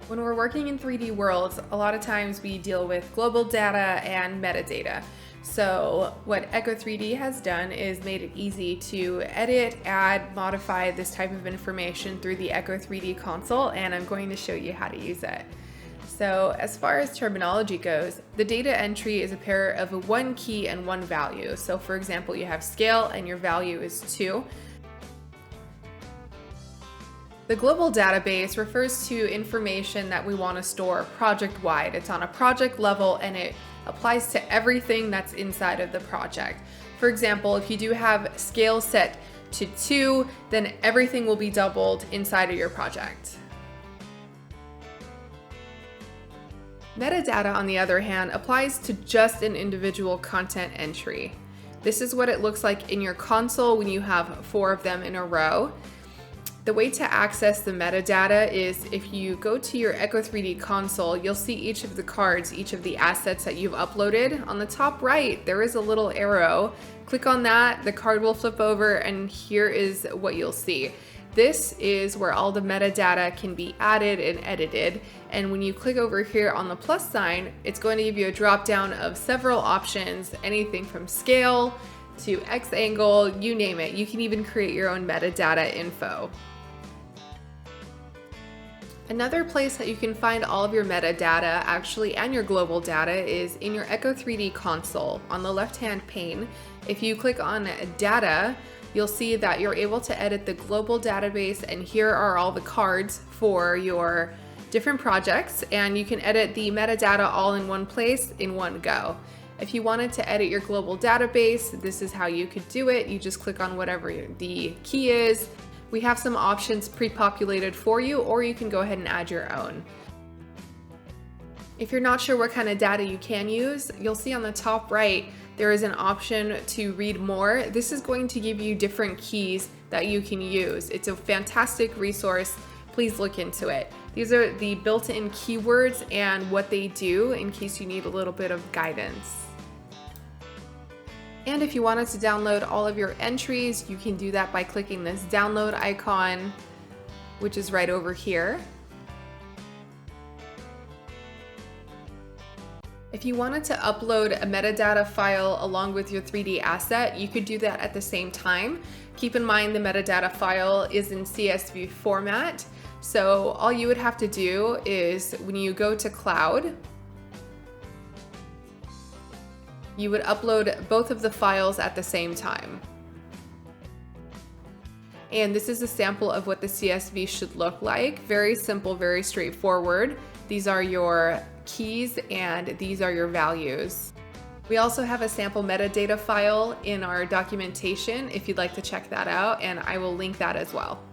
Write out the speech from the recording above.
When we're working in 3D worlds, a lot of times we deal with global data and metadata. So what echo3D has done is made it easy to edit, add, modify this type of information through the echo3D console, and I'm going to show you how to use it. So as far as terminology goes, the data entry is a pair of one key and one value. So for example, you have scale and your value is 2. The global database refers to information that we want to store project-wide. It's on a project level and it applies to everything that's inside of the project. For example, if you do have scale set to 2, then everything will be doubled inside of your project. Metadata, on the other hand, applies to just an individual content entry. This is what it looks like in your console when you have 4 of them in a row. The way to access the metadata is if you go to your echo3D console, you'll see each of the cards, each of the assets that you've uploaded. On the top right, there is a little arrow. Click on that, the card will flip over, and here is what you'll see. This is where all the metadata can be added and edited. And when you click over here on the plus sign, it's going to give you a drop down of several options, anything from scale to X angle, you name it. You can even create your own metadata info. Another place that you can find all of your metadata actually and your global data is in your echo3D console. On the left-hand pane, if you click on data, you'll see that you're able to edit the global database, and here are all the cards for your different projects, and you can edit the metadata all in one place in one go. If you wanted to edit your global database, this is how you could do it. You just click on whatever the key is. We have some options pre-populated for you, or you can go ahead and add your own. If you're not sure what kind of data you can use, you'll see on the top right, there is an option to read more. This is going to give you different keys that you can use. It's a fantastic resource. Please look into it. These are the built-in keywords and what they do in case you need a little bit of guidance. And if you wanted to download all of your entries, you can do that by clicking this download icon, which is right over here. If you wanted to upload a metadata file along with your 3D asset, you could do that at the same time. Keep in mind the metadata file is in CSV format. So all you would have to do is when you go to cloud, you would upload both of the files at the same time. And this is a sample of what the CSV should look like. Very simple, very straightforward. These are your keys and these are your values. We also have a sample metadata file in our documentation if you'd like to check that out, and I will link that as well.